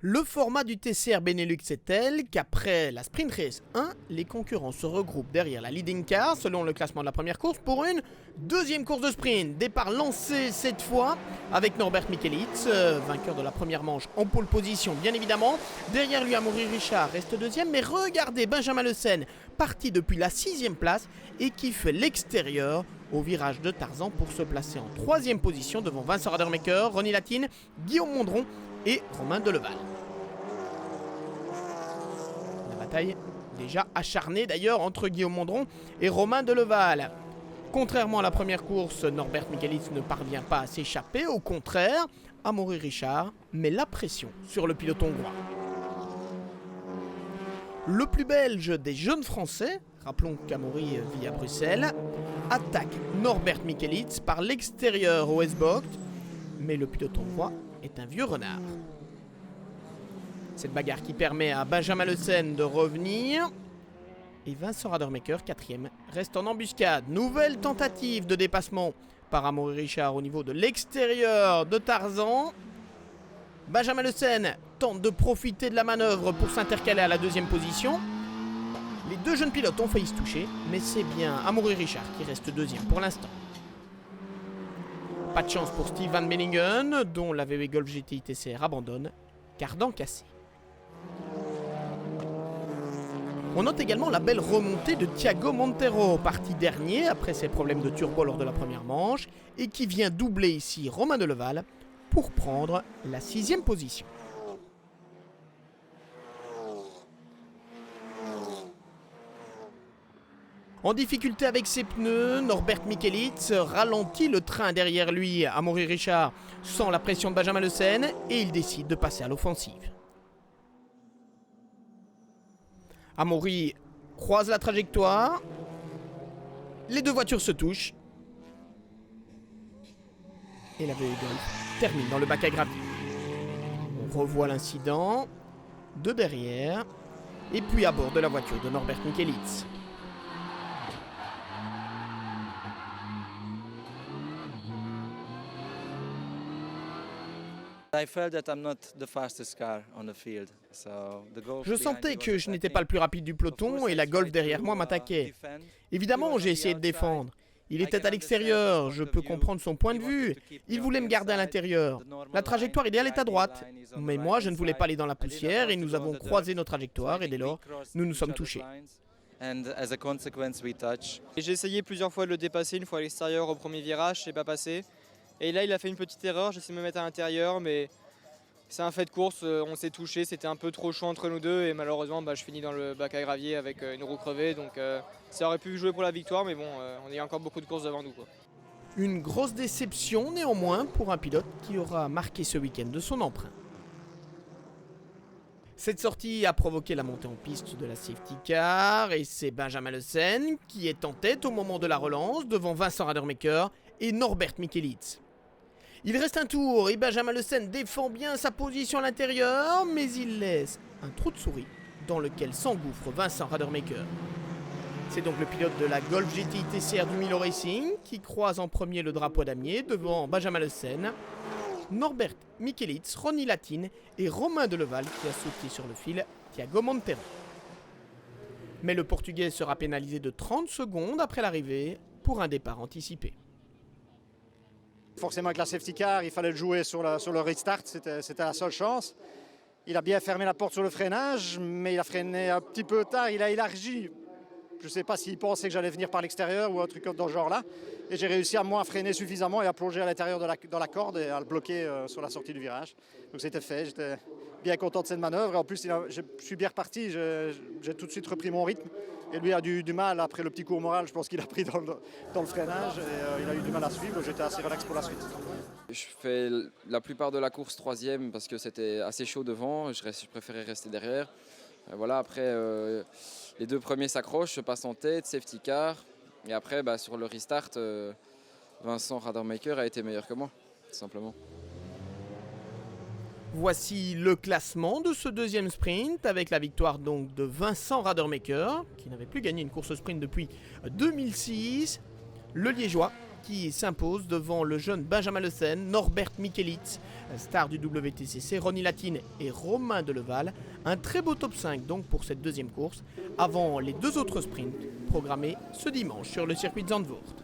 Le format du TCR Benelux est tel qu'après la Sprint Race 1, les concurrents se regroupent derrière la leading car selon le classement de la première course pour une deuxième course de sprint. Départ lancé cette fois avec Norbert Mikelitz, vainqueur de la première manche en pole position bien évidemment. Derrière lui Amaury Richard reste deuxième, mais regardez Benjamin Le Sen parti depuis la 6e place et qui fait l'extérieur au virage de Tarzan pour se placer en 3e position devant Vincent Radermaker, Ronnie Latine, Guillaume Mondron et Romain Deleval. La bataille déjà acharnée d'ailleurs entre Guillaume Mondron et Romain Deleval. Contrairement à la première course, Norbert Mikelitz ne parvient pas à s'échapper. Au contraire, Amaury Richard met la pression sur le pilote hongrois. Le plus belge des jeunes Français, rappelons qu'Amaury vit à Bruxelles, attaque Norbert Mikelitz par l'extérieur au S-Box, mais le pilote hongrois est un vieux renard. Cette bagarre qui permet à Benjamin Le Sen de revenir. Et Vincent Radermaker, 4e, reste en embuscade. Nouvelle tentative de dépassement par Amaury Richard au niveau de l'extérieur de Tarzan. Benjamin Le Sen tente de profiter de la manœuvre pour s'intercaler à la 2e position. Les deux jeunes pilotes ont failli se toucher, mais c'est bien Amaury Richard qui reste 2e pour l'instant. Pas de chance pour Steve Van Meningen, dont la VW Golf GTI TCR abandonne, cardan cassé. On note également la belle remontée de Thiago Monteiro, parti dernier après ses problèmes de turbo lors de la première manche, et qui vient doubler ici Romain Deleval pour prendre la 6e position. En difficulté avec ses pneus, Norbert Mikelitz ralentit le train derrière lui. Amaury Richard sent la pression de Benjamin Le Sen et il décide de passer à l'offensive. Amaury croise la trajectoire. Les deux voitures se touchent. Et la VW Golf termine dans le bac à gravier. On revoit l'incident de derrière et puis à bord de la voiture de Norbert Mikelitz. Je sentais que je n'étais pas le plus rapide du peloton et la Golf derrière moi m'attaquait. Évidemment, j'ai essayé de défendre. Il était à l'extérieur, je peux comprendre son point de vue. Il voulait me garder à l'intérieur. La trajectoire idéale est à droite. Mais moi, je ne voulais pas aller dans la poussière et nous avons croisé nos trajectoires et dès lors, nous nous sommes touchés. J'ai essayé plusieurs fois de le dépasser, une fois à l'extérieur au premier virage, c'est pas passé. Et là, il a fait une petite erreur, j'ai essayé de me mettre à l'intérieur, mais c'est un fait de course, on s'est touché, c'était un peu trop chaud entre nous deux et malheureusement je finis dans le bac à gravier avec une roue crevée, donc ça aurait pu jouer pour la victoire, mais bon, on a encore beaucoup de courses devant nous, quoi. Une grosse déception néanmoins pour un pilote qui aura marqué ce week-end de son empreinte. Cette sortie a provoqué la montée en piste de la safety car et c'est Benjamin Le Sen qui est en tête au moment de la relance devant Vincent Radermaker et Norbert Mikelitz. Il reste un tour et Benjamin Le Sen défend bien sa position à l'intérieur, mais il laisse un trou de souris dans lequel s'engouffre Vincent Radermaker. C'est donc le pilote de la Golf GTI TCR du Milo Racing qui croise en premier le drapeau damier devant Benjamin Le Sen, Norbert Mikelitz, Ronnie Latine et Romain Deleval qui a sauté sur le fil Thiago Monteiro. Mais le Portugais sera pénalisé de 30 secondes après l'arrivée pour un départ anticipé. Forcément avec la safety car, il fallait le jouer sur le restart, c'était la seule chance. Il a bien fermé la porte sur le freinage, mais il a freiné un petit peu tard, il a élargi. Je ne sais pas s'il pensait que j'allais venir par l'extérieur ou un truc dans ce genre-là. Et j'ai réussi à moins freiner suffisamment et à plonger à l'intérieur dans la corde et à le bloquer sur la sortie du virage. Donc c'était fait, j'étais bien content de cette manœuvre. Et en plus, je suis bien reparti, j'ai tout de suite repris mon rythme. Et lui a eu du mal, après le petit cours moral, je pense qu'il a pris dans le freinage. Et il a eu du mal à suivre, j'étais assez relax pour la suite. Je fais la plupart de la course 3e parce que c'était assez chaud devant, je préférais rester derrière. Voilà, après, les deux premiers s'accrochent, je passe en tête, safety car. Et après, sur le restart, Vincent Radermaker a été meilleur que moi, tout simplement. Voici le classement de ce deuxième sprint avec la victoire donc de Vincent Radermaker qui n'avait plus gagné une course sprint depuis 2006. Le Liégeois qui s'impose devant le jeune Benjamin Le Sen, Norbert Mikelitz, star du WTCC, Ronnie Latine et Romain Deleval. Un très beau top 5 donc pour cette deuxième course, avant les 2 autres sprints programmés ce dimanche sur le circuit de Zandvoort.